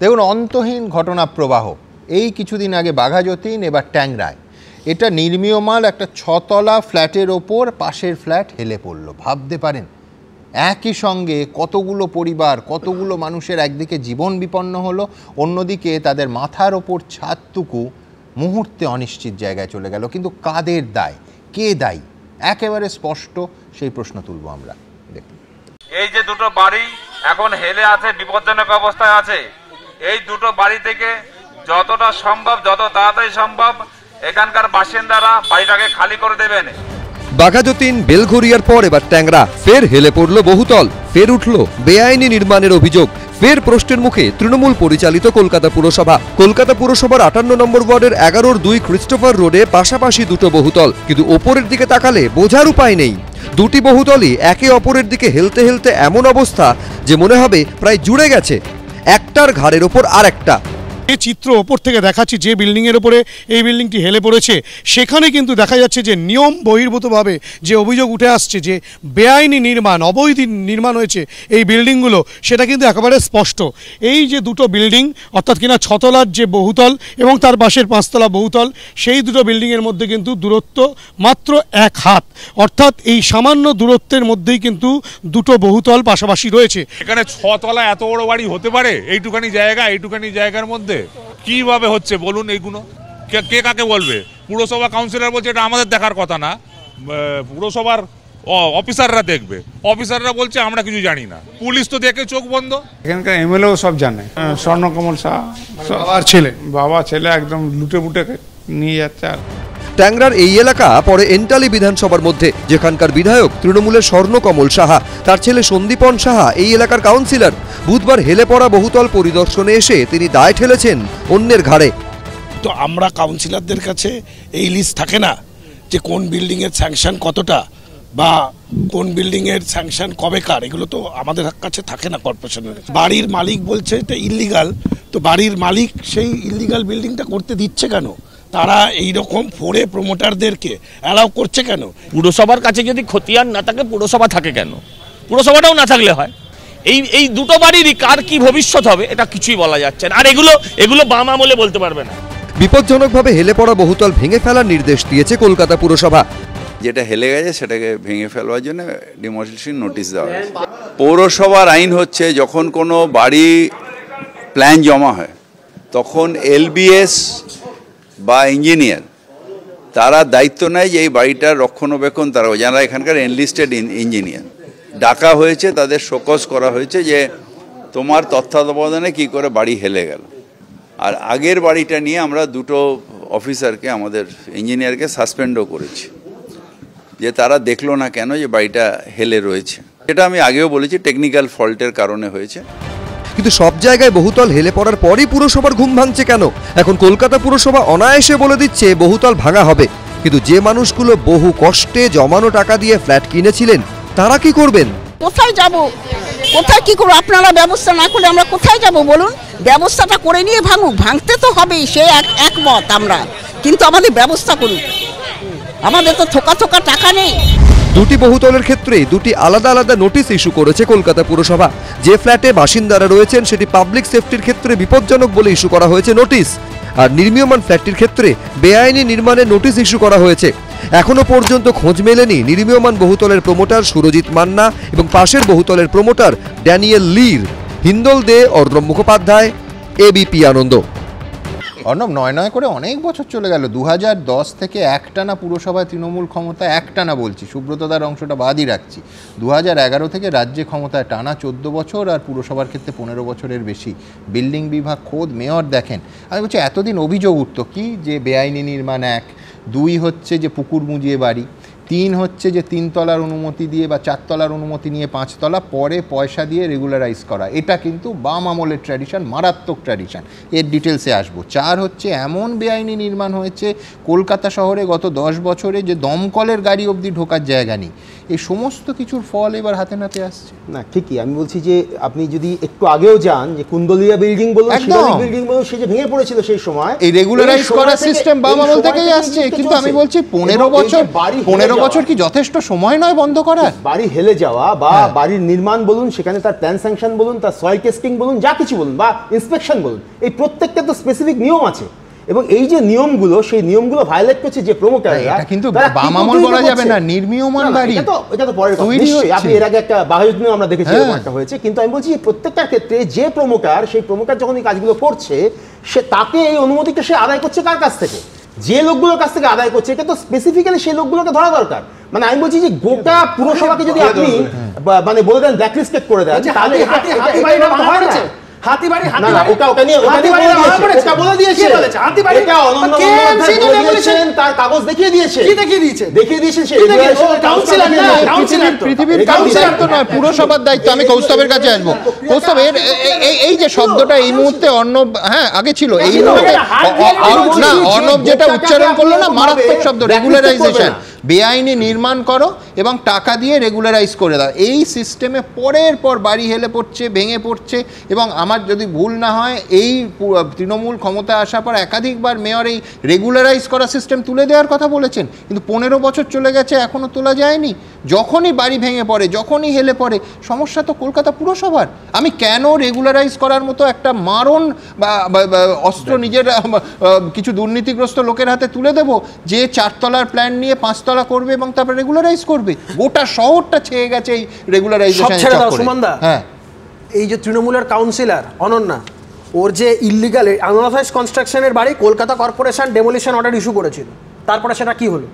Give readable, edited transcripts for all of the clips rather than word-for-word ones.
দেখুন, অন্তহীন ঘটনা প্রবাহ। এই কিছুদিন আগে বাঘাযতীন, এবার ট্যাংরায়। এটা নির্মীয়মাল একটা 6 তলা ফ্ল্যাটের ওপর পাশের ফ্ল্যাট হেলে পড়ল। ভাবতে পারেন, একই সঙ্গে কতগুলো পরিবার, কতগুলো মানুষের একদিকে জীবন বিপন্ন হলো, অন্যদিকে তাদের মাথার ওপর ছাদটুকু মুহূর্তে অনিশ্চিত জায়গায় চলে গেল। কিন্তু কাদের দায়, কে দায়ী, একেবারে স্পষ্ট সেই প্রশ্ন তুলব আমরা। দেখুন, এই যে দুটো বাড়ি এখন হেলে আছে, বিপজ্জনক অবস্থায় আছে, এই দুটো বাড়ি থেকে যতটা সম্ভব, যত তাড়াতাড়ি সম্ভব এখানকার বাসিন্দারা বাড়িটাকে খালি করে দেবেন। বাঘাযতীন, বেলঘরিয়ার পর এবার ট্যাংরা। ফের হেলে পড়ল বহুতল, ফের উঠল বেআইনি নির্মাণের অভিযোগ, ফের প্রশ্নের মুখে তৃণমূল পরিচালিত কলকাতা পুরসভা। কলকাতা পুরসভার 58 নম্বর ওয়ার্ডের 11-2 ক্রিস্টোফার রোডে পাশাপাশি দুটো বহুতল, কিন্তু ওপরের দিকে তাকালে বোঝার উপায় নেই। দুটি বহুতলই একে অপরের দিকে হেলতে হেলতে এমন অবস্থা যে মনে হবে প্রায় জুড়ে গেছে, একটার ঘাড়ের ওপর আর একটা। এই চিত্র ওপর থেকে দেখাচ্ছি, যে বিল্ডিংয়ের ওপরে এই বিল্ডিংটি হেলে পড়েছে, সেখানে কিন্তু দেখা যাচ্ছে যে নিয়ম বহির্ভূতভাবে যে অভিযোগ উঠে আসছে যে বেআইনি নির্মাণ, অবৈধ নির্মাণ হয়েছে এই বিল্ডিংগুলো, সেটা কিন্তু একেবারে স্পষ্ট। এই যে দুটো বিল্ডিং, অর্থাৎ কিনা 6 তলার যে বহুতল এবং তার পাশের 5 তলা বহুতল, সেই দুটো বিল্ডিংয়ের মধ্যে কিন্তু দূরত্ব মাত্র 1 হাত, অর্থাৎ এই সামান্য দূরত্বের মধ্যেই কিন্তু দুটো বহুতল পাশাপাশি রয়েছে। এখানে 6 তলা এত বড় বাড়ি হতে পারে? এইটুখানি জায়গার মধ্যে কিভাবে হচ্ছে বলুন? এইগুলো কে কাকে বলবে? পুরসভা কাউন্সিলর বলছে এটা আমাদের দেখার কথা না, পুরসভার অফিসাররা দেখবে। অফিসাররা বলছে আমরা কিছু জানি না, পুলিশ তো দেখে চোখ বন্ধ। এখানকার এমএলএও সব জানে, স্বর্ণকমল শাহ বাবা ছেলে একদম লুটে বুটে নিয়ে যাচ্ছে। আর ট্যাংরার এই এলাকা পরে এন্টালি বিধানসভার মধ্যে, যেখানকার বিধায়ক তৃণমূলের স্বর্ণকমল সাহা, তার ছেলে সন্দীপন সাহা এই এলাকার কাউন্সিলর। বুধবার হেলে পড়া বহুতল পরিদর্শনে এসে তিনি দায় ঠেলেছেন অন্যের ঘাড়ে। তো আমরা কাউন্সিলরদের কাছে এই লিস্ট থাকে না যে কোন বিল্ডিংয়ের স্যাংশন কতটা বা কোন বিল্ডিংয়ের স্যাংশন কবেকার, এগুলো তো আমাদের কাছে থাকে না কর্পোরেশনের। বাড়ির মালিক বলছে এটা ইল্লিগাল, তো বাড়ির মালিক সেই ইল্লিগাল বিল্ডিংটা করতে দিচ্ছে কেন? তারা এইরকম ফোরে প্রমোটারদেরকে অ্যালাউ করছে কেন? পুরসভার কাছে যদি খতিয়ান না থাকে, পুরসভা থাকে কেন? পুরসভাটাও না থাকলে হয়। এই দুটো বাড়িরই কার কি ভবিষ্যৎ হবে এটা কিছুই বলা যাচ্ছে না। আর এগুলো বাম আমলে বলতে পারবে না। বিপজ্জনকভাবে হেলে পড়া বহুতল ভেঙে ফেলার নির্দেশ দিয়েছে কলকাতা পুরসভা। যেটা হেলে গেছে সেটাকে ভেঙে ফেলবার জন্য ডিমোলিশন নোটিশ দেওয়া হয়েছে। পৌরসভার আইন হচ্ছে, যখন কোনো বাড়ি প্ল্যান জমা হয় তখন এলবিএস বা ইঞ্জিনিয়ার তারা দায়িত্ব নেয় যে এই বাড়িটার রক্ষণাবেক্ষণ তারা, যারা এখানকার এনলিস্টেড ইঞ্জিনিয়ার ডাকা হয়েছে, তাদের শোকজ করা হয়েছে যে তোমার তত্ত্বাবধানে কি করে বাড়ি হেলে গেল। আর আগের বাড়িটা নিয়ে আমরা দুটো অফিসারকে, আমাদের ইঞ্জিনিয়ারকে সাসপেন্ডও করেছি, যে তারা দেখলো না কেন যে বাড়িটা হেলে রয়েছে। এটা আমি আগেও বলেছি, টেকনিক্যাল ফল্টের কারণে হয়েছে। কিন্তু সব জায়গায় বহুতল হেলে পড়ার পরই পুরসভার ঘুম ভাঙছে কেন? এখন কলকাতা পুরসভা অনায়াসে বলে দিচ্ছে বহুতল ভাঙা হবে, কিন্তু যে মানুষগুলো বহু কষ্টে জমানো টাকা দিয়ে ফ্ল্যাট কিনেছিলেন তারা কি করবেন? কোথায় যাব, কোথায় কি করব? আপনারা ব্যবস্থা না করলে আমরা কোথায় যাব বলুন? ব্যবস্থাটা করে নিয়ে ভাঙুক, ভাঙতে তো হবেই, সে একমত আমরা, কিন্তু আমাদের ব্যবস্থা করুন। আমাদের তো থোকা টাকা নেই। দুটি বহুতলের ক্ষেত্রে দুটি আলাদা আলাদা নোটিশ ইস্যু করেছে কলকাতা পুরসভা। যে ফ্ল্যাটে বাসিন্দারা রয়েছেন সেটি পাবলিক সেফটির ক্ষেত্রে বিপজ্জনক বলে ইস্যু করা হয়েছে নোটিশ, আর নির্মীয়মান ফ্ল্যাটটির ক্ষেত্রে বেআইনি নির্মাণের নোটিশ ইস্যু করা হয়েছে। এখনো পর্যন্ত খোঁজ মেলেনি নির্মীয়মান বহুতলের প্রমোটার সুরজিৎ মান্না এবং পাশের বহুতলের প্রমোটার ড্যানিয়েল লির। হিন্দল দে, অর্ণব মুখোপাধ্যায়, এবিপি আনন্দ। অর্ণব, নয় করে অনেক বছর চলে গেল। 2010 থেকে একটানা পুরসভায় তৃণমূল ক্ষমতা, একটানা বলছি, সুব্রতদার অংশটা বাদই রাখছি। 2011 থেকে রাজ্যে ক্ষমতায় টানা 14 বছর, আর পুরসভার ক্ষেত্রে 15 বছরের বেশি। বিল্ডিং বিভাগ, খোদ মেয়র দেখেন। আমি বলছি, এতদিন অভিযোগ উঠত কি যে বেআইনি নির্মাণ 1, 2 হচ্ছে যে পুকুর মুজিয়ে বাড়ি, 3 হচ্ছে যে 3 তলার অনুমতি দিয়ে বা 4 তলার অনুমতি নিয়ে 5 তলা পরে পয়সা দিয়ে রেগুলারাইজ করা। এটা কিন্তু বাম আমলের ট্র্যাডিশন, মারাত্মক ট্র্যাডিশন, এর ডিটেলসে আসবো। 4 হচ্ছে এমন বেআইনি নির্মাণ হয়েছে কলকাতা শহরে গত 10 বছরে যে দমকলের গাড়ি অবধি ঢোকার জায়গা নেই। এই সমস্ত কিছুর ফল এবার হাতে নাতে আসছে। না ঠিকই, আমি বলছি যে আপনি যদি একটু আগেও যান, যে কুন্দলিয়া বিল্ডিং বলুন, বিল্ডিং বলুন, সে যে ভেঙে পড়েছিল সেই সময়, এই রেগুলারাইজ করার সিস্টেম বাম আমল থেকেই আসছে। কিন্তু আমি বলছি 15 বছর কি যথেষ্ট সময় নয় বন্ধ করার? বাড়ি হেলে যাওয়া বা বাড়ির নির্মাণ বলুন, সেখানে তার প্ল্যান স্যাংশন বলুন, তার সয়েল টেস্টিং বলুন, যা কিছু বলুন, বা ইন্সপেকশন বলুন, এই প্রত্যেকটা তো স্পেসিফিক নিয়ম আছে। এবং এই যে নিয়মগুলো, সেই নিয়মগুলো ভায়োলেট করছে যে প্রমোটাররা। এটা কিন্তু বাম আমল বলা যাবে না, নির্মীয়মান বাড়ি। এটা তো পরের কথা। নিশ্চয়ই আপনি এর আগে একটা বাঘাযতীনেও আমরা দেখেছি এরকম একটা হয়েছে। কিন্তু আমি বলছি প্রত্যেকটার ক্ষেত্রে যে প্রমোটার, সেই প্রমোটার যখন এই কাজগুলো করছে, সে তাকে এই অনুমতিটা সে আদায় করছে কার কাছ থেকে? যে লোকগুলোর কাছ থেকে আদায় করছে, এটা তো স্পেসিফিক্যালি সেই লোকগুলোকে ধরা দরকার। মানে আমি বলছি যে গোটা পুরসভাকে যদি আপনি মানে বলে দেন ব্ল্যাকলিস্টেড করে দেন, তাহলে তার কাগজ দেখিয়ে দিয়েছে, পৃথিবীর কাউন্সিলর তো নয়, পুরসভার দায়িত্ব। আমি কৌস্তবের কাছে আসবো। কৌস্তব, এই যে শব্দটা এই মুহূর্তে অর্ণব, হ্যাঁ আগে ছিল, এই মুহূর্তে না, অর্ণব যেটা উচ্চারণ করলো না, মারাত্মক শব্দ, রেগুলারাইজেশন। বেআইনি নির্মাণ করো এবং টাকা দিয়ে রেগুলারাইজ করে দাও। এই সিস্টেমে পরের পর বাড়ি হেলে পড়ছে, ভেঙে পড়ছে। এবং আমার যদি ভুল না হয়, এই তৃণমূল ক্ষমতায় আসার পর একাধিকবার মেয়র এই রেগুলারাইজ করা সিস্টেম তুলে দেওয়ার কথা বলেছেন, কিন্তু 15 বছর চলে গেছে, এখনও তোলা যায়নি। যখনই বাড়ি ভেঙে পড়ে, যখনই হেলে পড়ে, সমস্যা তো কলকাতা পুরসভার। আমি কেন রেগুলারাইজ করার মতো একটা মারণ বা অস্ত্র নিজের কিছু দুর্নীতিগ্রস্ত লোকের হাতে তুলে দেব, যে 4 তলার প্ল্যান নিয়ে 5 তলা করবে এবং তারপর রেগুলারাইজ করবে? গোটা শহরটা ছেয়ে গেছে এই রেগুলারাইজেশন। হ্যাঁ, এই যে তৃণমূলের কাউন্সিলর অনন্যা, ওর যে ইললিগাল আনঅথরাইজড কনস্ট্রাকশনের বাড়ি Kolkata corporation demolition order issue করেছিল, তারপরে সেটা কি হলো?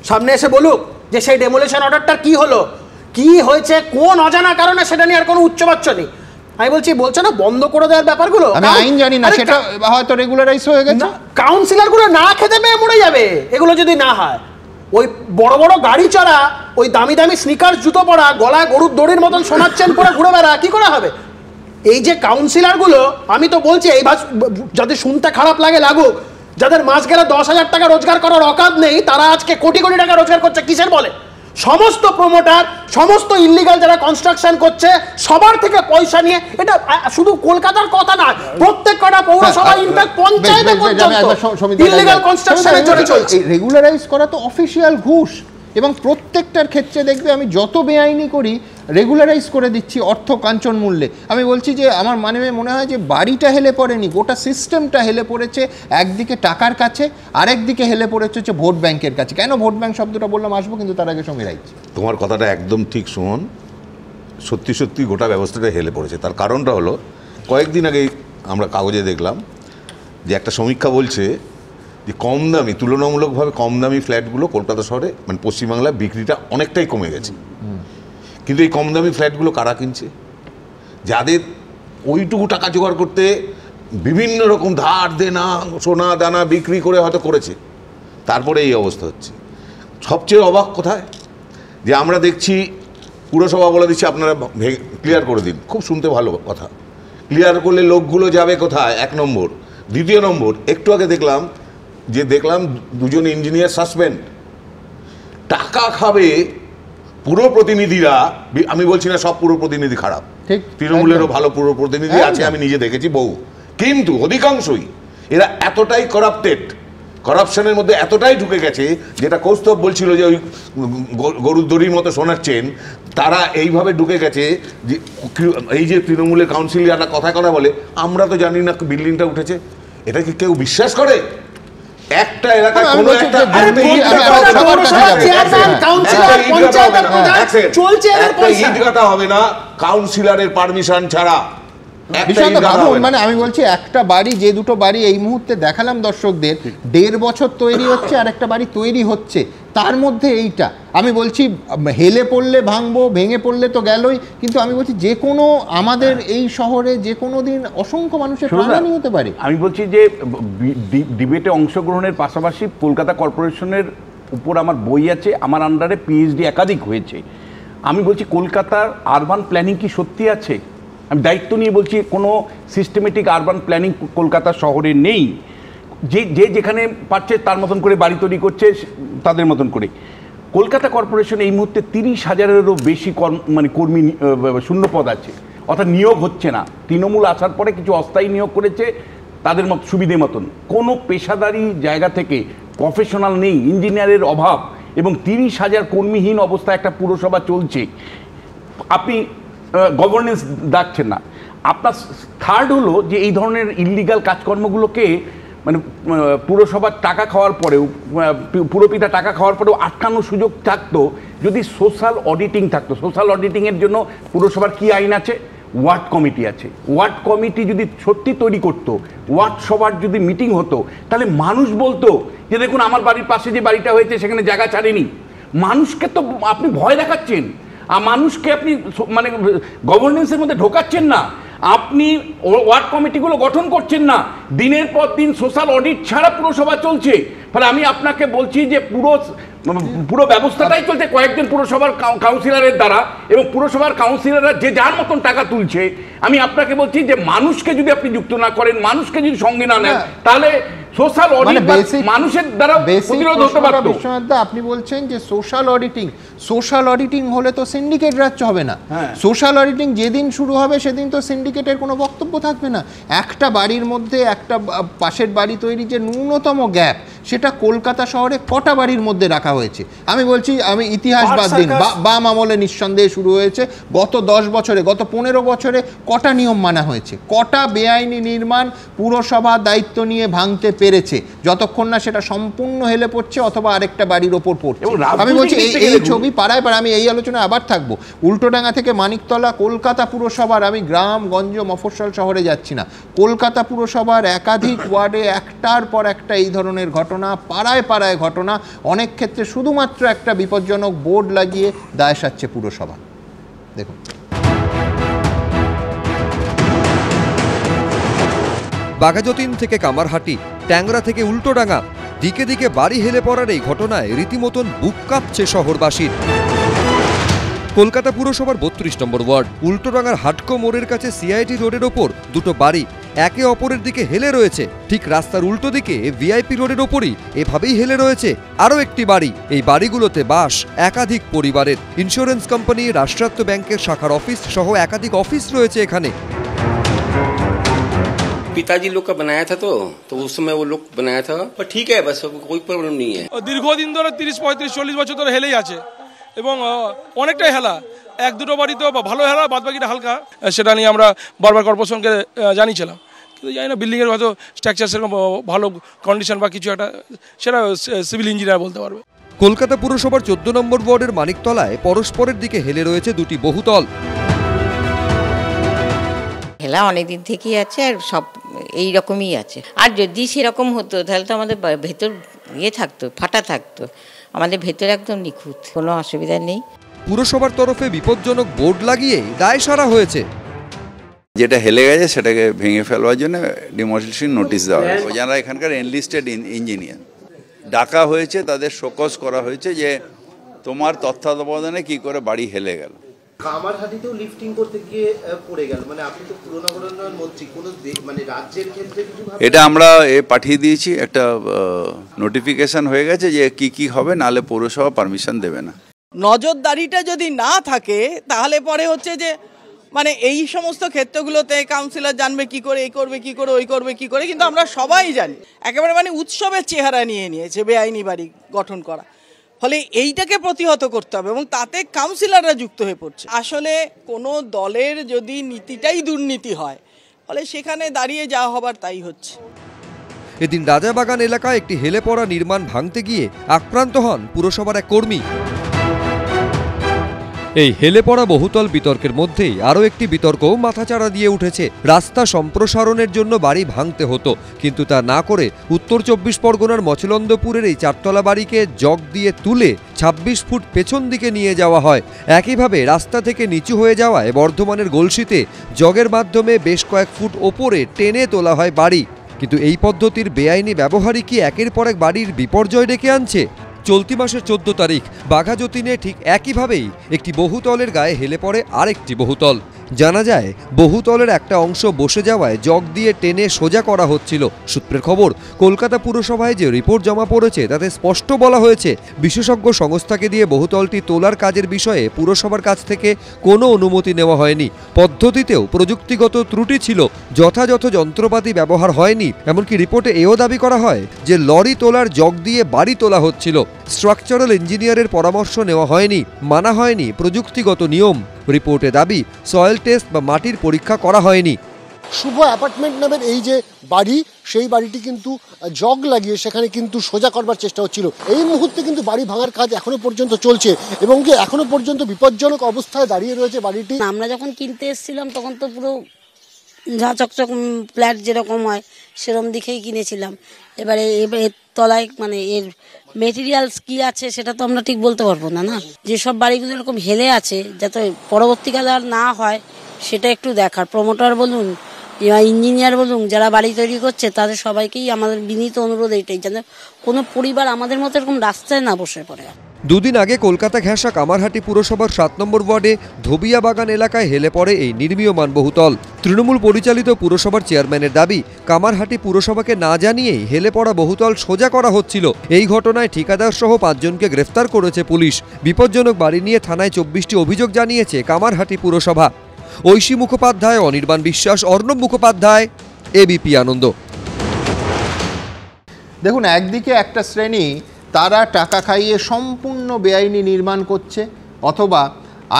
সামনে এসে বলুক যে সেই ডেমোলিশন অর্ডারটার কি হলো, কি হয়েছে, কোন অজানা কারণে, সেটা নিয়ে আর কোনো উচ্চবাচ্য নেই। আমি বলছে না বন্ধ করে দেওয়ার ব্যাপারগুলো, আমি আইন জানি না, সেটা হয়তো রেগুলারাইজ হয়ে গেছে। কাউন্সিলরগুলো না খেতে পেয়ে মরে যাবে এগুলো যদি না হয়। ওই বড় বড় গাড়ি চড়া, ওই দামি দামি স্নিকার জুতো পরা, গলায় গরুর দড়ির মতন সোনার চেন পরে ঘুরে বেড়া, কি করে হবে? এই যে কাউন্সিলরগুলো, আমি তো বলছি, এই যাদের শুনতে খারাপ লাগে লাগুক, যাদের মাস গেলে 10,000 টাকা রোজগার করার অকাত নেই, তারা আজকে কোটি কোটি টাকা রোজগার করছে কিসের বলে? সমস্ত প্রমোটার, সমস্ত ইল্লিগাল যারা কনস্ট্রাকশন করছে, সবার থেকে পয়সা নিয়ে। এটা শুধু কলকাতার কথা না, প্রত্যেক কটা পৌরসভা, ইনফ্যাক্ট পঞ্চায়েতে পর্যন্ত ইল্লিগাল কনস্ট্রাকশনের জন্য চলছে। রেগুলারাইজ করা তো অফিশিয়াল ঘুষ, এবং প্রত্যেকটার ক্ষেত্রে দেখবে আমি যত বেআইনি করি রেগুলারাইজ করে দিচ্ছি অর্থ কাঞ্চন মূল্যে। আমি বলছি যে আমার মনে হয় যে বাড়িটা হেলে পড়েনি, গোটা সিস্টেমটা হেলে পড়েছে একদিকে টাকার কাছে, আরেকদিকে হেলে পড়েছে হচ্ছে ভোট ব্যাংকের কাছে। কেন ভোট ব্যাংক শব্দটা বললাম আসবো, কিন্তু তার আগে সমীর রাইজ, তোমার কথাটা একদম ঠিক সুমন। সত্যি সত্যি গোটা ব্যবস্থাটা হেলে পড়েছে। তার কারণটা হলো, কয়েকদিন আগেই আমরা কাগজে দেখলাম যে একটা সমীক্ষা বলছে যে কম দামি, তুলনামূলকভাবে কম দামি ফ্ল্যাটগুলো কলকাতা শহরে, মানে পশ্চিমবাংলায় বিক্রিটা অনেকটাই কমে গেছে। কিন্তু এই কম দামি ফ্ল্যাটগুলো কারা কিনছে? যাদের ওইটুকু টাকা জোগাড় করতে বিভিন্ন রকম ধার দেনা, সোনা দানা বিক্রি করে হয়তো করেছে, তারপরে এই অবস্থা হচ্ছে। সবচেয়ে অবাক কোথায়, যে আমরা দেখছি পুরসভা বলে দিচ্ছে আপনারা ক্লিয়ার করে দিন। খুব শুনতে ভালো কথা, ক্লিয়ার করলে লোকগুলো যাবে কোথায়? 1 নম্বর। দ্বিতীয় নম্বর, একটু আগে দেখলাম 2জন ইঞ্জিনিয়ার সাসপেন্ড। টাকা খাবে পুরো প্রতিনিধিরা। আমি বলছি না সব পুরো প্রতিনিধি খারাপ, তৃণমূলেরও ভালো পুরো প্রতিনিধি আছে, আমি নিজে দেখেছি বহু, কিন্তু অধিকাংশই এরা এতটাই করাপ্টেড, করাপশনের মধ্যে এতটাই ঢুকে গেছে, যেটা কৌস্তব বলছিল যে ওই গরুর দড়ির মতো সোনার চেন, তারা এইভাবে ঢুকে গেছে যে এই যে তৃণমূলের কাউন্সিলররা কথা বলে, আমরা তো জানি না বিল্ডিংটা উঠেছে। এটা কি কেউ বিশ্বাস করে? একটা এলাকায় কোনো একটা ইটগাটা হবে না কাউন্সিলরের পারমিশন ছাড়া। মানে আমি বলছি একটা বাড়ি, যে দুটো বাড়ি এই মুহূর্তে দেখালাম দর্শকদের, 1.5 বছর তৈরি হচ্ছে, আর একটা বাড়ি তৈরি হচ্ছে, তার মধ্যে এইটা। আমি বলছি হেলে পড়লে ভাঙবো, ভেঙে পড়লে তো গেলই, কিন্তু আমি বলছি যে কোনো আমাদের এই শহরে যে কোনো দিন অসংখ্য মানুষের প্রাণহানি হতে পারে। আমি বলছি যে ডিবেটে অংশগ্রহণের পাশাপাশি কলকাতা কর্পোরেশনের উপর আমার বই আছে, আমার আন্ডারে পিএইচডি একাধিক হয়েছে। আমি বলছি কলকাতার আরবান প্ল্যানিং কি সত্যি আছে? আমি দায়িত্ব নিয়ে বলছি, কোনো সিস্টেমেটিক আরবান প্ল্যানিং কলকাতা শহরে নেই। যে যেখানে পারছে তার মতন করে বাড়ি তৈরি করছে তাদের মতন করে। কলকাতা কর্পোরেশন এই মুহূর্তে 30,000-এরও বেশি কর্মী শূন্যপদ আছে, অর্থাৎ নিয়োগ হচ্ছে না। তৃণমূল আসার পরে কিছু অস্থায়ী নিয়োগ করেছে তাদের সুবিধে মতন। কোনো পেশাদারি জায়গা থেকে প্রফেশনাল নেই, ইঞ্জিনিয়ারের অভাব। এবং 30,000 কর্মীহীন অবস্থায় একটা পুরসভা চলছে, আপনি গভর্নেন্স দেখছেন না। আপনার থার্ড হলো যে এই ধরনের ইললিগাল কাজকর্মগুলোকে মানে পুরসভার টাকা খাওয়ার পরেও, পুরপিতা টাকা খাওয়ার পরেও আটকানোর সুযোগ থাকতো যদি সোশ্যাল অডিটিং থাকতো। সোশ্যাল অডিটিংয়ের জন্য পুরসভার কি আইন আছে? ওয়ার্ড কমিটি আছে। ওয়ার্ড কমিটি যদি সত্যি তৈরি করতো, ওয়ার্ড সভার যদি মিটিং হতো, তাহলে মানুষ বলতো যে দেখুন আমার বাড়ির পাশে যে বাড়িটা হয়েছে সেখানে জায়গা ছাড়েনি। মানুষকে তো আপনি ভয় দেখাচ্ছেন, আর মানুষকে আপনি মানে গভর্নেন্সের মধ্যে ঢোকাচ্ছেন না। আপনি ওয়ার্ড কমিটিগুলো গঠন করছেন না, দিনের পর দিন সোশ্যাল অডিট ছাড়া পুরসভা চলছে। ফলে আমি আপনাকে বলছি যে পুরো ব্যবস্থাটাই চলছে কয়েকজন পুরসভার কাউন্সিলরের দ্বারা, এবং পুরসভার কাউন্সিলররা যে যার মতন টাকা তুলছে। আমি আপনাকে বলছি যে মানুষকে যদি আপনি যুক্ত না করেন, মানুষকে যদি সঙ্গে না নেন, তাহলে সোশ্যাল অডিট মানুষের দ্বারা প্রতিরোধ হতে পারত। আপনি বলছেন যে সোশ্যাল অডিটিং হলে তো সিন্ডিকেট রাজ্য হবে না। সোশ্যাল অডিটিং যেদিন শুরু হবে সেদিন তো সিন্ডিকেটের কোনো বক্তব্য থাকবে না। একটা বাড়ির মধ্যে একটা পাশের বাড়ি তৈরি যে ন্যূনতম গ্যাপ, সেটা কলকাতা শহরে কটা বাড়ির মধ্যে রাখা হয়েছে? আমি বলছি, আমি ইতিহাস বাদ দিন, বাম আমলে নিঃসন্দেহে শুরু হয়েছে, গত 10 বছরে, গত 15 বছরে কটা নিয়ম মানা হয়েছে, কটা বেআইনি নির্মাণ পুরসভা দায়িত্ব নিয়ে ভাঙতে পেরেছে, যতক্ষণ না সেটা সম্পূর্ণ হেলে পড়ছে অথবা আরেকটা বাড়ির ওপর পড়ছে। আমি বলছি এই ছবি পাড়ায় পাড়ায়, আমি এই আলোচনায় আবার থাকবো। উল্টোডাঙ্গা থেকে মানিকতলা কলকাতা পুরসভার, আমি গ্রাম গঞ্জ মফস্বল শহরে যাচ্ছি না, কলকাতা পুরসভার একাধিক ওয়ার্ডে একটার পর একটা এই ধরনের ঘটনা, পাড়ায় পাড়ায় ঘটনা, অনেক ক্ষেত্রে শুধুমাত্র একটা বিপজ্জনক বোর্ড লাগিয়ে দায় সারছে পুরসভা। দেখুন, বাঘাযতীন থেকে কামারহাটি, ট্যাংরা থেকে উল্টোডাঙ্গা, দিকে দিকে বাড়ি হেলে পড়ার এই ঘটনায় রীতিমতন বুক কাঁপছে শহরবাসীর। কলকাতা পুরসভার 32 নম্বর ওয়ার্ড উল্টোডাঙ্গার হাটকো মোড়ের কাছে সিআইটি রোডের ওপর দুটো বাড়ি একে অপরের দিকে হেলে রয়েছে। ঠিক রাস্তার উল্টো দিকে ভিআইপি রোডের ওপরই এভাবেই হেলে রয়েছে আরও একটি বাড়ি। এই বাড়িগুলোতে বাস একাধিক পরিবারের। ইন্স্যুরেন্স কোম্পানি, রাষ্ট্রায়ত্ত ব্যাংকের শাখার অফিস সহ একাধিক অফিস রয়েছে এখানে। पिताजी लोग का बनाया था तो उस समय वो लोग बनाया था, पर ठीक है, बस कोई प्रॉब्लम नहीं है। দীর্ঘদিন ধরে 30, 35, 40 বছর ধরে হেলেই আছে এবং অনেকটাই হেলা। এক দুটো বাড়ি তো ভালো হেলা, বাদ বাকিটা হালকা। সেটা নিয়ে আমরা বারবার কর্পোরেশনকে জানিয়েছিলাম, কিন্তু জানি না বিল্ডিংয়ের হয়তো স্ট্রাকচার সেরকম ভালো কন্ডিশন বা কিছু একটা, সেটা সিভিল ইঞ্জিনিয়ার বলতে পারবে। কলকাতা পুরসভার 14 নম্বর ওয়ার্ডের মানিকতলায় পরস্পরের দিকে হেলে রয়েছে দুটি বহুতল। হেলা অনেকদিন থেকেই আছে আর সব এই রকমই আছে। আর যদি সেরকম হতো তাহলে তো আমাদের ভেতর থাকতো, ফাটা থাকতো, আমাদের ভেতর একদম নিখুঁত, কোনো অসুবিধা নেই। পুরসভার তরফে বিপজ্জনক বোর্ড লাগিয়ে দায় সারা হয়েছে। যেটা হেলে গেছে সেটাকে ভেঙে ফেলবার জন্য ডিমলিশন নোটিশ দেওয়া হয়েছে। যারা এখানকার এনলিস্টেড ইঞ্জিনিয়ার ডাকা হয়েছে, তাদের শোকজ করা হয়েছে যে তোমার তত্ত্বাবধানে কি করে বাড়ি হেলে গেল। কামারহাটিতেও লিফটিং করতে গিয়ে পড়ে গেল, মানে আপনি তো পুরনগর উন্নয়ন মন্ত্রী, কোনো মানে রাজ্যের ক্ষেত্রে কিছু এটা আমরা পাঠিয়ে দিয়েছি, একটা নোটিফিকেশন হয়ে গেছে যে কি হবে, নালে পৌরসভা পারমিশন দেবে না। নজরদারিটা যদি না থাকে তাহলে পরে হচ্ছে যে মানে এই সমস্ত ক্ষেত্রগুলোতে কাউন্সিলর জানবে কি করে, এই করবে কি করে, ওই করবে কি করে, কিন্তু আমরা সবাই জানি একেবারে মানে উৎসবের চেহারা নিয়ে নিয়েছে বেআইনি বাড়ি গঠন করা। ফলে এইটাকে প্রতিহত করতে হবে এবং তাতে কাউন্সিলররা যুক্ত হয়ে পড়ছে। আসলে কোনো দলের যদি নীতিটাই দুর্নীতি হয়, ফলে সেখানে দাঁড়িয়ে যা হবার তাই হচ্ছে। এদিন রাজাবাগান এলাকায় একটি হেলে পড়া নির্মাণ ভাঙতে গিয়ে আক্রান্ত হন পুরসভার এক কর্মী। এই হেলে পড়া বহুতল বিতর্কের মধ্যেই আরও একটি বিতর্ক মাথাচাড়া দিয়ে উঠেছে। রাস্তা সম্প্রসারণের জন্য বাড়ি ভাঙতে হতো, কিন্তু তা না করে উত্তর 24 পরগনার মচলন্দপুরের এই 4তলা বাড়িকে জগ দিয়ে তুলে 26 ফুট পেছন দিকে নিয়ে যাওয়া হয়। একইভাবে রাস্তা থেকে নিচু হয়ে যাওয়ায় বর্ধমানের গলসিতে জগের মাধ্যমে বেশ কয়েক ফুট ওপরে টেনে তোলা হয় বাড়ি। কিন্তু এই পদ্ধতির বেআইনি ব্যবহারই কি একের পর এক বাড়ির বিপর্যয় ডেকে আনছে? চলতি মাসের 14 তারিখ বাঘাযতীনে ঠিক একইভাবেই একটি বহুতলের গায়ে হেলে পড়ে আরেকটি বহুতল। জানা যায় বহুতলের একটা অংশ বসে যাওয়ায় জগ দিয়ে টেনে সোজা করা হচ্ছিল। সূত্রের খবর, কলকাতা পুরসভায় যে রিপোর্ট জমা পড়েছে তাতে স্পষ্ট বলা হয়েছে বিশেষজ্ঞ সংস্থাকে দিয়ে বহুতলটি তোলার কাজের বিষয়ে পুরসভার কাছ থেকে কোনো অনুমতি নেওয়া হয়নি। পদ্ধতিতেও প্রযুক্তিগত ত্রুটি ছিল, যথাযথ যন্ত্রপাতি ব্যবহার হয়নি। এমনকি রিপোর্টে এও দাবি করা হয় যে লরি তোলার জগ দিয়ে বাড়ি তোলা হচ্ছিল। স্ট্রাকচারাল ইঞ্জিনিয়ারের পরামর্শ নেওয়া হয়নি, মানা হয়নি প্রযুক্তিগত নিয়ম। রিপোর্টে দাবি সয়েল টেস্ট বা মাটির পরীক্ষা করা হয়নি। শুভ অ্যাপার্টমেন্ট নামের এই যে বাড়ি, সেই বাড়িটি কিন্তু জগ লাগিয়ে সেখানে কিন্তু সোজা করবার চেষ্টা হচ্ছিল। এই মুহূর্তে কিন্তু বাড়ি ভাঙার কাজ এখনো পর্যন্ত চলছে এবং কি এখনো পর্যন্ত বিপজ্জনক অবস্থায় দাঁড়িয়ে রয়েছে বাড়িটি। আমরা যখন কিনতে এসেছিলাম তখন তো পুরো ঝাঁ চকচক ফ্ল্যাট যেরকম হয় সেরকম দেখেই কিনেছিলাম। এবারে এর তলায় মানে এর মেটেরিয়ালস কি আছে সেটা তো আমরা ঠিক বলতে পারবো না। না, যেসব বাড়িগুলো এরকম হেলে আছে যাতে পরবর্তীকালে আর না হয় সেটা একটু দেখার। প্রমোটার বলুন, ইঞ্জিনিয়ার বলুন, যারা বাড়ি তৈরি করছে তাদের সবাইকেই আমাদের বিনীত অনুরোধ এইটাই, যেন কোনো পরিবার আমাদের মতো এরকম রাস্তায় না বসে পড়ে। দুদিন আগে কলকাতা ঘেঁষা কামারহাটি পুরসভার 7 নম্বর ওয়ার্ডে ধোবিয়া বাগান এলাকায় হেলে পড়ে এই নির্মীয়মান বহুতল। তৃণমূল পরিচালিত পুরসভার চেয়ারম্যানের দাবি, কামারহাটি পুরসভাকে না জানিয়েই হেলে পড়া বহুতল সোজা করা হচ্ছিল। এই ঘটনায় ঠিকাদার সহ 5 জনকে গ্রেফতার করেছে পুলিশ। বিপজ্জনক বাড়ি নিয়ে থানায় 24টি অভিযোগ জানিয়েছে কামারহাটি পুরসভা। ঐশী মুখোপাধ্যায়, অনির্বাণ বিশ্বাস, অর্ণব মুখোপাধ্যায়, এবিপি আনন্দ। দেখুন, একদিকে একটা শ্রেণী তারা টাকা খাইয়ে সম্পূর্ণ বেআইনি নির্মাণ করছে অথবা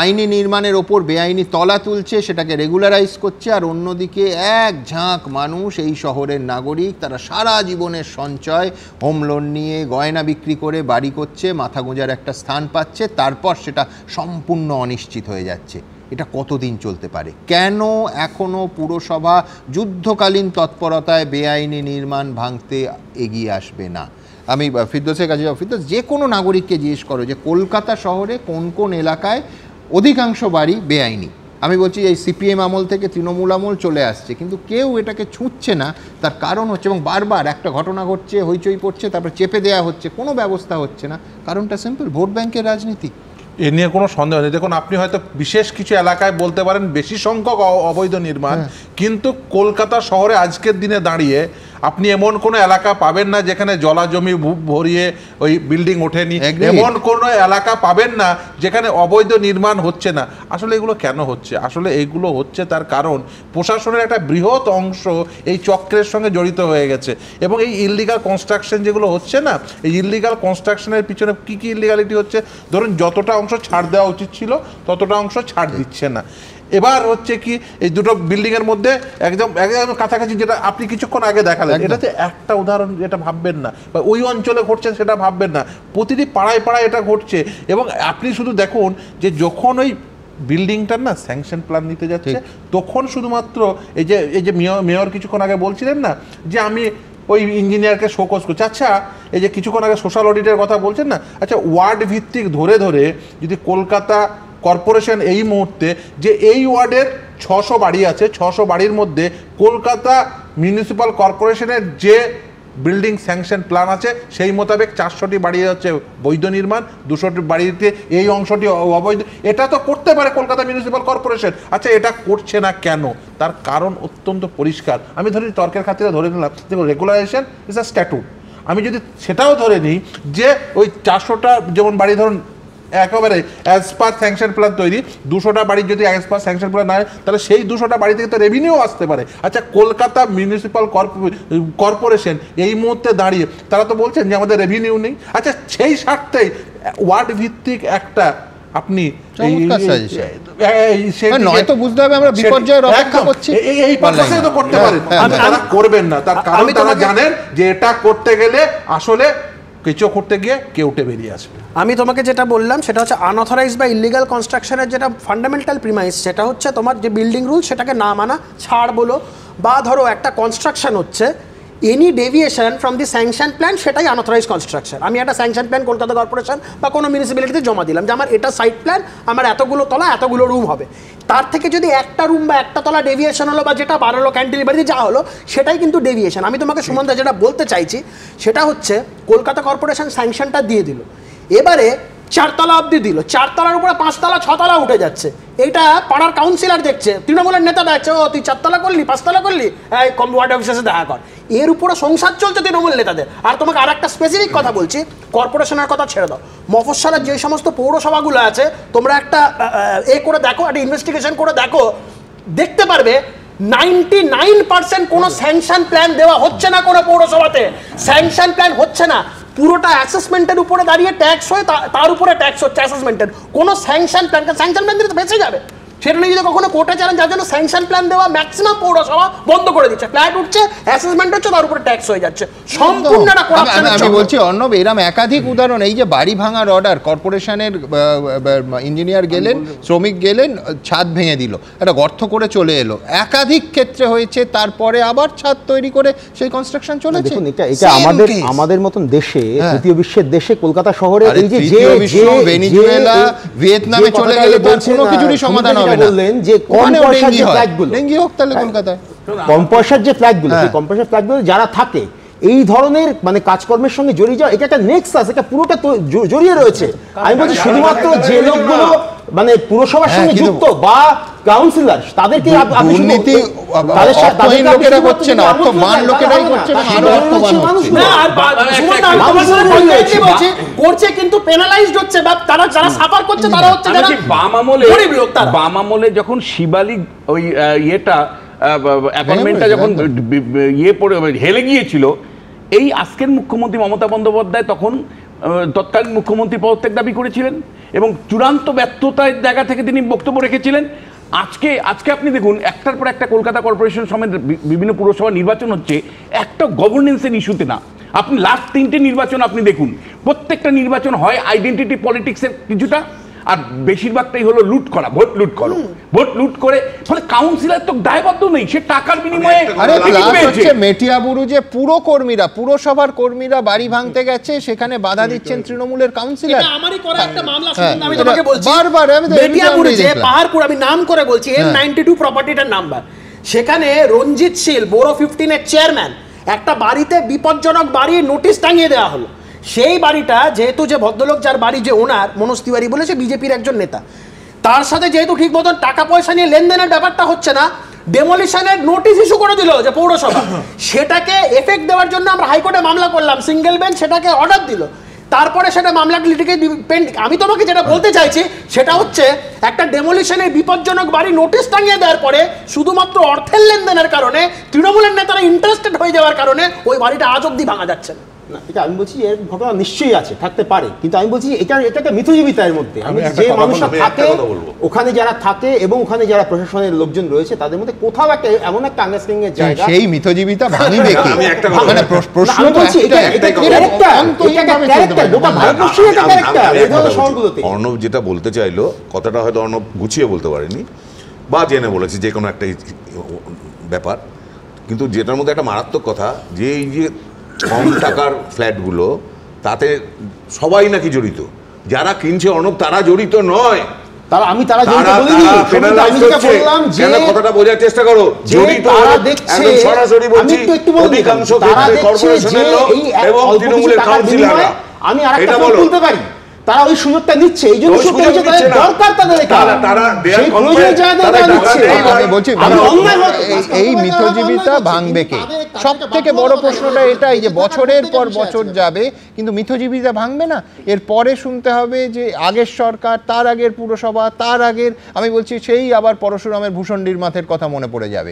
আইনি নির্মাণের ওপর বেআইনি তলা তুলছে, সেটাকে রেগুলারাইজ করছে। আর অন্যদিকে এক ঝাঁক মানুষ, এই শহরের নাগরিক, তারা সারা জীবনের সঞ্চয় হোম লোন নিয়ে গয়না বিক্রি করে বাড়ি করছে, মাথা গোঁজার একটা স্থান পাচ্ছে, তারপর সেটা সম্পূর্ণ অনিশ্চিত হয়ে যাচ্ছে। এটা কতদিন চলতে পারে? কেন এখনও পুরসভা যুদ্ধকালীন তৎপরতায় বেআইনি নির্মাণ ভাঙতে এগিয়ে আসবে না? আমি ফিরদৌসের কাছে যাবো। ফিরদৌস, যে কোনো নাগরিককে জিজ্ঞেস করো যে কলকাতা শহরে কোন কোন এলাকায় অধিকাংশ বাড়ি বেআইনি। আমি বলছি এই সিপিএম আমল থেকে তৃণমূল আমল চলে আসছে, কিন্তু কেউ এটাকে ছুঁচ্ছে না। তার কারণ হচ্ছে, এবং বারবার একটা ঘটনা ঘটছে, হইচই পড়ছে, তারপর চেপে দেওয়া হচ্ছে, কোনো ব্যবস্থা হচ্ছে না। কারণটা সিম্পল, ভোট ব্যাংকের রাজনীতি। এ নিয়ে কোনো সন্দেহ নেই। দেখুন, আপনি হয়তো বিশেষ কিছু এলাকায় বলতে পারেন বেশি সংখ্যক অবৈধ নির্মাণ, কিন্তু কলকাতা শহরে আজকের দিনে দাঁড়িয়ে আপনি এমন কোনো এলাকা পাবেন না যেখানে জলাজমি ভরিয়ে ওই বিল্ডিং ওঠেনি। এমন কোনো এলাকা পাবেন না যেখানে অবৈধ নির্মাণ হচ্ছে না। আসলে এগুলো কেন হচ্ছে? আসলে এইগুলো হচ্ছে তার কারণ প্রশাসনের একটা বৃহৎ অংশ এই চক্রের সঙ্গে জড়িত হয়ে গেছে। এবং এই ইললিগাল কনস্ট্রাকশন যেগুলো হচ্ছে না, এই ইললিগাল কনস্ট্রাকশনের পিছনে কী কী ইললিগালিটি হচ্ছে? ধরুন, যতটা অংশ ছাড় দেওয়া উচিত ছিল ততটা অংশ ছাড় দিচ্ছে না। এবার হচ্ছে কি, এই দুটো বিল্ডিংয়ের মধ্যে একদম কাছাকাছি, যেটা আপনি কিছুক্ষণ আগে দেখালেন, এটাতে একটা উদাহরণ যেটা ভাববেন না, বা ওই অঞ্চলে ঘটছে সেটা ভাববেন না, প্রতিটি পাড়ায় পাড়ায় এটা ঘটছে। এবং আপনি শুধু দেখুন যে যখন ওই বিল্ডিংটার না স্যাংশন প্ল্যান নিতে যাচ্ছে, তখন শুধুমাত্র এই যে মেয়র কিছুক্ষণ আগে বলছিলেন না যে আমি ওই ইঞ্জিনিয়ারকে শোকজ করছে। আচ্ছা, এই যে কিছুক্ষণ আগে সোশ্যাল অডিটের কথা বলছেন না, আচ্ছা ওয়ার্ড ভিত্তিক ধরে ধরে যদি কলকাতা কর্পোরেশন এই মুহূর্তে যে এই ওয়ার্ডের 600 বাড়ি আছে, 600 বাড়ির মধ্যে কলকাতা মিউনিসিপ্যাল কর্পোরেশনের যে বিল্ডিং স্যাংশন প্ল্যান আছে সেই মোতাবেক 400টি বাড়ি হচ্ছে বৈধ নির্মাণ, 200টি বাড়িতে এই অংশটি অবৈধ। এটা তো করতে পারে কলকাতা মিউনিসিপ্যাল কর্পোরেশন। আচ্ছা, এটা করছে না কেন? তার কারণ অত্যন্ত পরিষ্কার। আমি ধরি তর্কের খাতিরে ধরে নিলাম, দেখুন, রেগুলারাইজেশন ইজ আ স্ট্যাটুট। আমি যদি সেটাও ধরে নিই যে ওই 400টা যেমন বাড়ি ধরুন একেবারে অ্যাজ পার স্যাংশন প্ল্যান তৈরি, 200টা বাড়ি যদি অ্যাজ পার স্যাংশন প্ল্যান হয়, তাহলে সেই 200টা বাড়ি থেকে তো রেভিনিউ আসতে পারে। আচ্ছা, কলকাতা মিউনিসিপ্যাল কর্পোরেশন এই মুহূর্তে দাঁড়িয়ে তারা তো বলছেন যে আমাদের রেভিনিউ নেই। আচ্ছা, সেই স্বার্থেই ওয়ার্ড ভিত্তিক একটা আপনি করবেন না, তার কারণ তারা জানেন যে এটা করতে গেলে আসলে কিছু করতে গিয়ে কেউ উঠে বেরিয়ে আসবে। আমি তোমাকে যেটা বললাম সেটা হচ্ছে আনঅথরাইজড বা ইলিগাল কনস্ট্রাকশনের যেটা ফান্ডামেন্টাল প্রিমাইস, সেটা হচ্ছে তোমার যে বিল্ডিং রুল সেটাকে না মানা, ছাড় বলো, বা ধরো একটা কনস্ট্রাকশন হচ্ছে, any deviation from the sanction plan সেটাই আনঅথরাইজ কনস্ট্রাকশন। আমি একটা স্যাংশন প্ল্যান কলকাতা কর্পোরেশন বা কোনো মিউনিসিপ্যালিটিতে জমা দিলাম যে আমার এটা সাইট প্ল্যান, আমার এতগুলো তলা এতগুলো রুম হবে, তার থেকে যদি একটা রুম বা একটা তলা ডেভিয়েশন হলো বা যেটা বাড়ালো ক্যান্টিলিভারি যা হলো সেটাই কিন্তু ডেভিয়েশন। আমি তোমাকে সুমনদা যেটা বলতে চাইছি সেটা হচ্ছে কলকাতা কর্পোরেশন স্যাংশনটা দিয়ে দিল, এবারে 4 তলা অবধি দিল, 4 তলার উপরে 5 তলা 6 তলা উঠে যাচ্ছে। এইটা পাড়ার কাউন্সিলর দেখছে, তৃণমূলের নেতা দেখছে, ও তুই 4 তলা করলি 5 তলা করলি, এই কম ওয়ার্ড অফিসে দেখা কর। এর উপরে সংসার চলছে তৃণমূল নেতাদের। আর তোমাকে আর একটা স্পেসিফিক কথা বলছি, কর্পোরেশনের কথা ছেড়ে দাও, মফস্বলের যে সমস্ত পৌরসভাগুলো আছে তোমরা একটা করে দেখো, একটা ইনভেস্টিগেশন করে দেখো, দেখতে পারবে 99% কোনো স্যাংশন প্ল্যান দেওয়া হচ্ছে না কোনো পৌরসভাতে। স্যাংশন প্ল্যান হচ্ছে না, পুরোটা অ্যাসেসমেন্টের উপরে দাঁড়িয়ে ট্যাক্স হয়ে তার উপরে ট্যাক্স হচ্ছে অ্যাসেসমেন্টের। কোনো স্যাংশন প্ল্যান দিলে তো বেঁচে যাবে। সেটা নিয়ে যদি কখনো কোর্টে চালান, যার জন্য স্যাংশন প্ল্যান দেওয়া ম্যাক্সিমাম পৌরসভা বন্ধ করে দিচ্ছে। ফ্ল্যাট উঠছে, অ্যাসেসমেন্ট হচ্ছে, তার উপরে ট্যাক্স হয়ে যাচ্ছে। সম্পূর্ণ একটা করাপশন। আমি বলছি অর্ণব, এরম একাধিক উদাহরণ, এই যে বাড়ি ভাঙার অর্ডার, কর্পোরেশনের ইঞ্জিনিয়ার গেলেন, শ্রমিক গেলেন, ছাদ ভেঙে দিল, একটা গর্ত করে চলে এলো, একাধিক ক্ষেত্রে হয়েছে। তারপরে আবার ছাদ তৈরি করে সেই কনস্ট্রাকশন চলেছে। এটা আমাদের মতন দেশে, তৃতীয় বিশ্বের দেশে, কলকাতা শহরে এই যে ভেনেজুয়েলা, ভিয়েতনামে চলে গেলে কোনো কিছুরই সমাধান হবে না। বললেন যে কম পয়সার যে ফ্ল্যাটগুলো, কম পয়সার যে ফ্ল্যাটগুলো, সেই কম পয়সার ফ্ল্যাটগুলো যারা থাকে এই ধরনের মানে কাজকর্মের সঙ্গে জড়িয়ে যাওয়া, এটা একটা নেক্সাস, এটা পুরোটা জড়িয়ে রয়েছে। আমি বলছি শুধুমাত্র যে লোকগুলো মানে পুরসভার সঙ্গে যুক্ত বা কাউন্সিলর, তাদেরকে দুর্নীতি লোকেরা করছে না, অর্থবান লোকেরাই করছে না, আরো অর্থবান করছে, কিন্তু পেনালাইজড হচ্ছে, বা তারা যারা সাফার করছে তারা হচ্ছে যারা বাম আমলে যখন শিবালিক ওই ইয়েটা অ্যাপার্টমেন্টটা যখন পড়ে হেলে গিয়েছিল, এই আজকের মুখ্যমন্ত্রী মমতা বন্দ্যোপাধ্যায় তখন তৎকালীন মুখ্যমন্ত্রী পদত্যাগ দাবি করেছিলেন এবং চূড়ান্ত ব্যর্থতার জায়গা থেকে তিনি বক্তব্য রেখেছিলেন। আজকে আপনি দেখুন, একটার পর একটা কলকাতা কর্পোরেশন সমেত বিভিন্ন পুরসভা নির্বাচন হচ্ছে, একটা গভর্নেন্সের ইস্যুতে না। আপনি লাস্ট 3টে নির্বাচন আপনি দেখুন, প্রত্যেকটা নির্বাচন হয় আইডেন্টিটি পলিটিক্সের কিছুটা, আর বেশিরভাগটাই হলো লুট করা, ভোট লুট করো, ভোট লুট করে ফলে কাউন্সিলর তো দায়বদ্ধ নেই, সে টাকার বিনিময়ে। মেটিয়াবুরু যে পুরো কর্মীরা, পুরসভার কর্মীরা বাড়ি ভাঙতে গেছে, সেখানে বাধা দিচ্ছেন তৃণমূলের কাউন্সিলর। আমারই করা একটা মামলা, আমি তোমাকে বলছি বারবার, মেটিয়াবুরু যে পাহাড়পুর, আমি নাম করে বলছি, M92 প্রপার্টিটার নাম্বার, সেখানে রঞ্জিত শীল বোরো 15 এর চেয়ারম্যান, একটা বাড়িতে বিপজ্জনক বাড়ি নোটিশ টাঙিয়ে দেওয়া হলো। সেই বাড়িটা যেহেতু যে ভদ্রলোক যার বাড়ি, যে ওনার মনোজ তিওয়ারি বলে, সে বিজেপির একজন নেতা, তার সাথে যেহেতু ঠিক মতন টাকা পয়সা নিয়ে লেনদেনের ব্যাপারটা হচ্ছে না, ডেমোলিশনের নোটিশ ইস্যু করে দিল যে পৌরসভা। সেটাকে এফেক্ট দেওয়ার জন্য আমরা হাইকোর্টে মামলা করলাম, সিঙ্গেল বেঞ্চ সেটাকে অর্ডার দিল। তারপরে সেটা মামলাটি লিটিগে পেন্ডিং। আমি তোমাকে যেটা বলতে চাইছি সেটা হচ্ছে, একটা ডেমোলিশনের বিপজ্জনক বাড়ি নোটিশ টাঙিয়ে দেওয়ার পরে শুধুমাত্র অর্থের লেনদেনের কারণে, তৃণমূলের নেতারা ইন্টারেস্টেড হয়ে যাওয়ার কারণে ওই বাড়িটা আজ অব্দি ভাঙা যাচ্ছে না। এটা আমি বলছি এর ঘটনা নিশ্চয়ই আছে, থাকতে পারে, কিন্তু আমি বলছি এটা একটা মিথজীবিতার মধ্যে। যে মানুষরা থাকে ওখানে, যারা থাকে এবং ওখানে যারা প্রশাসনের লোকজন রয়েছে, তাদের মধ্যে কোথাও একটা এমন একটা আন্ডারস্ট্যান্ডিং এর জায়গা, সেই মিথজীবিতা ভাঙবে কে? মানে প্রশ্ন তো বলছি এটা ক্যারেক্টার, গোটা ভারতবর্ষের একটা ক্যারেক্টার এই ধরনের শহরগুলোতে। অর্ণব যেটা বলতে চাইলো, কথাটা হয়তো অর্ণব গুছিয়ে বলতে পারেনি বা জেনে বলেছে, যে কোনো একটা ব্যাপার, কিন্তু যেটার মধ্যে একটা মারাত্মক কথা, যে এই যে কম টাকার ফ্ল্যাটগুলো, তাতে সবাই নাকি জড়িত, যারা কিনছে অর্ণব তারা জড়িত নয়। কথাটা বোঝার চেষ্টা করো, জড়িত সরাসরি বলছি অধিকাংশ কর্পোরেশনের লোক এবং তৃণমূলের কাউন্সিলররা। আমি আরেকটা বলতে পারি, তারা ওই সুযোগটা নিচ্ছে, এই জন্য দরকার তাদের, এই মিথজীবিতা ভাঙবে কে? সব থেকে বড় প্রশ্নটা এটাই, যে বছরের পর বছর যাবে কিন্তু মিথজীবিতা ভাঙবে না। এর পরে শুনতে হবে যে আগের সরকার, তার আগের পুরসভা, তার আগের, আমি বলছি সেই আবার পরশুরামের ভূষণ্ডির মাথের কথা মনে পড়ে যাবে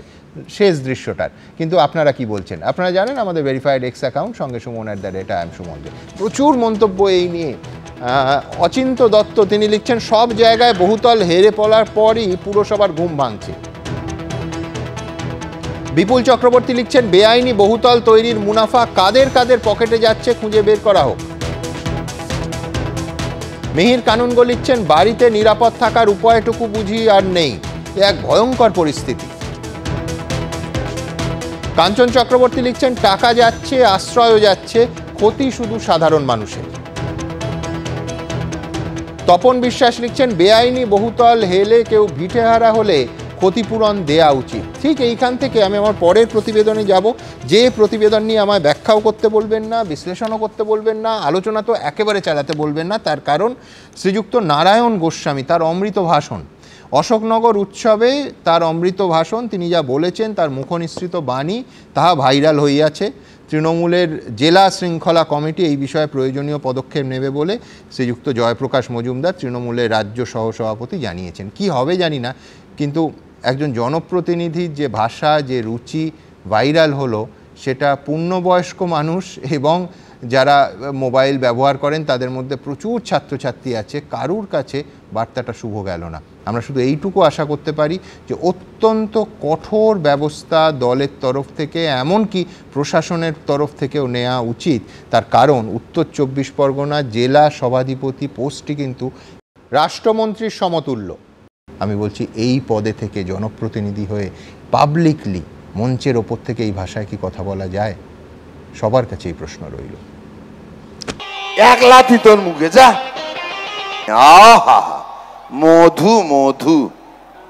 শেষ দৃশ্যটার। কিন্তু আপনারা কি বলছেন? আপনারা জানেন আমাদের ভেরিফাইড এক্স অ্যাকাউন্ট সঙ্গে সুমন@IAM সুমনকে প্রচুর মন্তব্য এই নিয়ে। অচিন্ত দত্ত তিনি লিখছেন, সব জায়গায় বহুতল হেরে পড়ার পরই পুরসভার ঘুম ভাঙছে। বিপুল চক্রবর্তী লিখছেন, বেআইনি বহুতল তৈরির মুনাফা কাদের কাদের পকেটে যাচ্ছে খুঁজে বের করা হোক। মিহির কানুনগো লিখছেন, বাড়িতে নিরাপদ থাকার উপায়টুকু বুঝি আর নেই, এক ভয়ঙ্কর পরিস্থিতি। কাঞ্চন চক্রবর্তী লিখছেন, টাকা যাচ্ছে, আশ্রয়ও যাচ্ছে, ক্ষতি শুধু সাধারণ মানুষের। তপন বিশ্বাস লিখছেন, বেআইনি বহুতল হেলে কেউ ভিটেহারা হলে ক্ষতিপূরণ দেয়া উচিত। ঠিক এইখান থেকে আমি আমার পরের প্রতিবেদনে যাব, যে প্রতিবেদন নিয়ে আমায় ব্যাখ্যাও করতে বলবেন না, বিশ্লেষণও করতে বলবেন না, আলোচনা তো একেবারে চালাতে বলবেন না। তার কারণ শ্রীযুক্ত নারায়ণ গোস্বামী, তার অমৃত ভাষণ, অশোকনগর উৎসবে তার অমৃত ভাষণ, তিনি যা বলেছেন, তার মুখনিসৃত বাণী, তাহা ভাইরাল হইয়াছে। তৃণমূলের জেলা শৃঙ্খলা কমিটি এই বিষয়ে প্রয়োজনীয় পদক্ষেপ নেবে বলে শ্রীযুক্ত জয়প্রকাশ মজুমদার, তৃণমূলের রাজ্য সহসভাপতি, জানিয়েছেন। কি হবে জানি না, কিন্তু একজন জনপ্রতিনিধির যে ভাষা, যে রুচি ভাইরাল হলো, সেটা পূর্ণবয়স্ক মানুষ এবং যারা মোবাইল ব্যবহার করেন তাদের মধ্যে প্রচুর ছাত্রছাত্রী আছে, কারুর কাছে বার্তাটা শুভ গেল না। আমরা শুধু এইটুকু আশা করতে পারি যে অত্যন্ত কঠোর ব্যবস্থা দলের তরফ থেকে, এমনকি প্রশাসনের তরফ থেকেও নেওয়া উচিত। তার কারণ উত্তর 24 পরগনা জেলা সভাধিপতি পোস্টটি কিন্তু রাষ্ট্রমন্ত্রীর সমতুল্য। আমি বলছি এই পদে থেকে জনপ্রতিনিধি হয়ে পাবলিকলি মঞ্চের ওপর থেকে এই ভাষায় কি কথা বলা যায়? সবার কাছে এই প্রশ্ন রইল। এক লাথি তোর মুখে যা। আহা মধু মধু।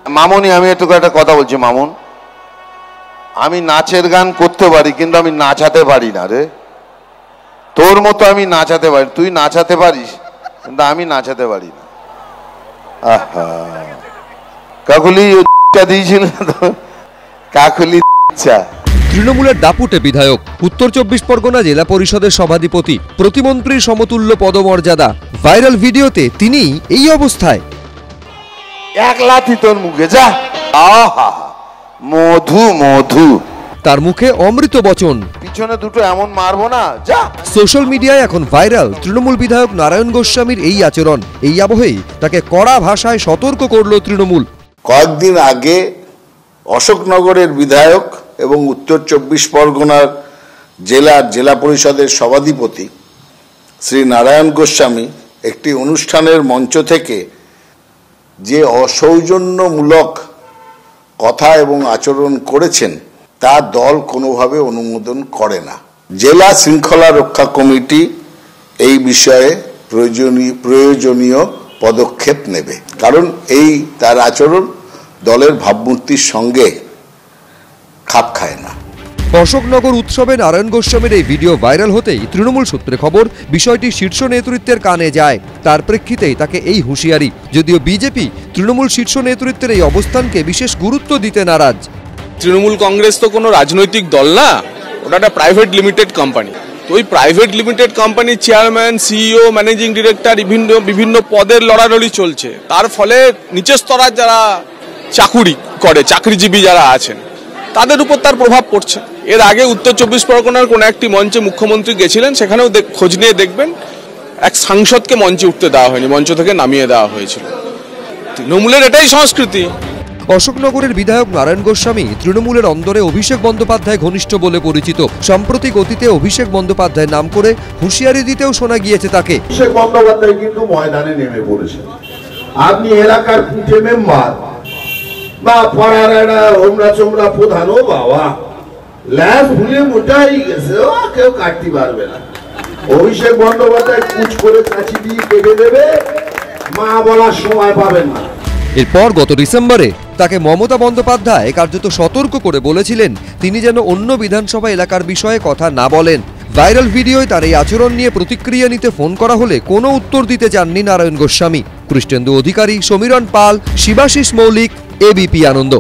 মামনি, আমি একটু একটা কথা বলছি মামুন, আমি নাচের গান করতে পারি কিন্তু আমি নাচাতে পারি না রে। তোর মতো আমি নাচাতে পারি, তুই নাচাতে পারিস কিন্তু আমি নাচাতে পারি না। আহা কাকুলি দিয়েছিল তো, কাকুলি। তৃণমূলের দাপুটে বিধায়ক, উত্তর 24 পরগনা জেলা পরিষদের সভাধিপতি, প্রতিমন্ত্রীর সমতুল্য পদমর্যাদা। ভাইরাল ভিডিওতে তিনি এই অবস্থায়। এক লাথি তোর মুখে যা। আহা মধু মধু। তার মুখে অমৃত বচন। পিছনে দুটো এমন মারবো না যা। সোশ্যাল মিডিয়ায় এখন ভাইরাল তৃণমূল বিধায়ক নারায়ণ গোস্বামীর এই আচরণ। এই আবহেই তাকে কড়া ভাষায় সতর্ক করল তৃণমূল। কয়েকদিন আগে অশোকনগরের বিধায়ক এবং উত্তর 24 পরগনার জেলা পরিষদের সভাধিপতি শ্রী নারায়ণ গোস্বামী একটি অনুষ্ঠানের মঞ্চ থেকে যে অসৌজন্যমূলক কথা এবং আচরণ করেছেন তা দল কোনোভাবে অনুমোদন করে না। জেলা শৃঙ্খলা রক্ষা কমিটি এই বিষয়ে প্রয়োজনীয় পদক্ষেপ নেবে, কারণ এই তার আচরণ দলের ভাবমূর্তির সঙ্গে খাপ খায় না। অশোকনগর উৎসবে নারায়ণ গোস্বামীর এই ভিডিও ভাইরাল হতেই তৃণমূল সূত্রে খবর বিষয়টি শীর্ষ নেতৃত্বের কানে যায়। তার প্রেক্ষিতেই তাকে এই হুঁশিয়ারি। যদিও বিজেপি তৃণমূল শীর্ষ নেতৃত্বের এই অবস্থানকে বিশেষ গুরুত্ব দিতে নারাজ। তৃণমূল কংগ্রেস তো কোনো রাজনৈতিক দল না, ওটা একটা প্রাইভেট লিমিটেড কোম্পানি। তো ওই প্রাইভেট লিমিটেড কোম্পানির চেয়ারম্যান, সিইও, ম্যানেজিং ডিরেক্টর বিভিন্ন পদের লড়ালড়ি চলছে। তার ফলে নিচের স্তরের যারা চাকুরি করে, চাকরিজীবী যারা আছেন, তাদের উপর তার প্রভাব পড়ছে। এর আগে উত্তর 24 পরগনার কোন একটি মঞ্চে মুখ্যমন্ত্রী গেছিলেন, সেখানেও খোঁজ নিয়ে দেখবেন এক সাংসদকে মঞ্চে উঠতে দেওয়া হয়নি, মঞ্চ থেকে নামিয়ে দেওয়া হয়েছিল। তৃণমূলের এটাই সংস্কৃতি। অশোকনগরের বিধায়ক নারায়ণ গোস্বামী তৃণমূলের অন্দরে অভিষেক বন্দ্যোপাধ্যায় ঘনিষ্ঠ বলে পরিচিত। সাম্প্রতিক অতীতে অভিষেক বন্দ্যোপাধ্যায় নাম করে হুঁশিয়ারি দিতেও শোনা গিয়েছে তাকে। অভিষেক বন্দ্যোপাধ্যায় কিন্তু ময়দানে নেমে পড়েছেন। আপনি এলাকার পুঁটে মেম্বার বা পাড়ার একটা হোমরা চোমরা প্রধান, ও বাবা ল্যাস ভুলে মোটাই গেছে, ও কেউ কাটতে পারবে না। অভিষেক বন্দ্যোপাধ্যায় কুচ করে কাঁচি দিয়ে কেটে দেবে, মা বলার সময় পাবেন না। এরপর গত ডিসেম্বরে তাকে মমতা বন্দ্যোপাধ্যায় কার্যত সতর্ক করে বলেছিলেন তিনি যেন অন্য বিধানসভা এলাকার বিষয়ে কথা না বলেন। ভাইরাল ভিডিওয় তার এই আচরণ নিয়ে প্রতিক্রিয়া নিতে ফোন করা হলে কোনো উত্তর দিতে চাননি নারায়ণ গোস্বামী। কৃষ্ণেন্দু অধিকারী, সমীরণ পাল, শিবাশিস মৌলিক, এবিপি আনন্দ।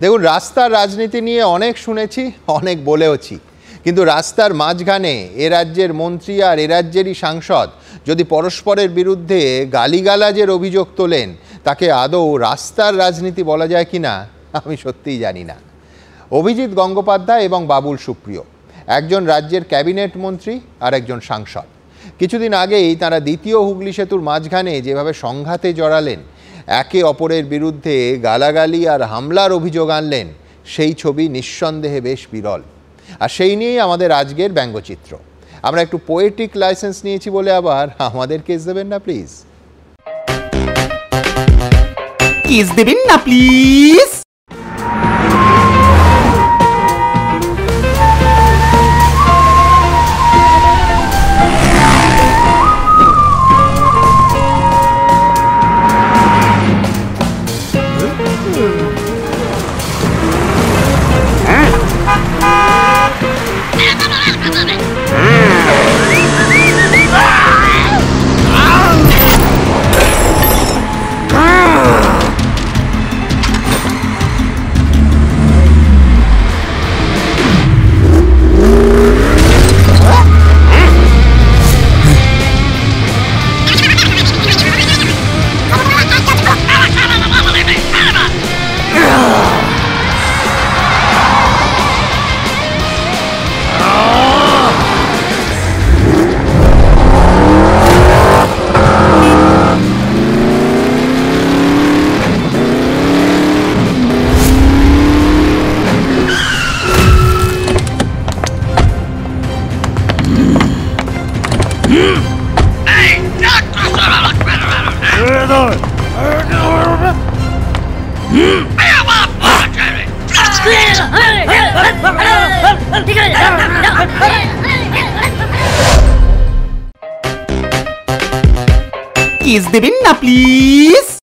দেখুন, রাস্তার রাজনীতি নিয়ে অনেক শুনেছি, অনেক বলেওছি, কিন্তু রাস্তার মাঝখানে এ রাজ্যের মন্ত্রী আর এ রাজ্যেরই সাংসদ যদি পরস্পরের বিরুদ্ধে গালিগালাজের অভিযোগ তোলেন, তাকে আদৌ রাস্তার রাজনীতি বলা যায় কিনা আমি সত্যিই জানি না। অভিজিৎ গঙ্গোপাধ্যায় এবং বাবুল সুপ্রিয়, একজন রাজ্যের ক্যাবিনেট মন্ত্রী আর একজন সাংসদ। কিছুদিন আগেই তারা দ্বিতীয় হুগলি সেতুর মাঝখানে যেভাবে সংঘাতে জড়ালেন, একে অপরের বিরুদ্ধে গালাগালি আর হামলার অভিযোগ আনলেন, সেই ছবি নিঃসন্দেহে বেশ বিরল। আর সেই নিয়েই আমাদের আজকের ব্যঙ্গচিত্র। আমরা একটু পোয়েটিক লাইসেন্স নিয়েছি বলে আবার আমাদের কেস দেবেন না প্লিজ। কেস দেবেন না প্লিজ। কিস দেবেন না প্লিজ।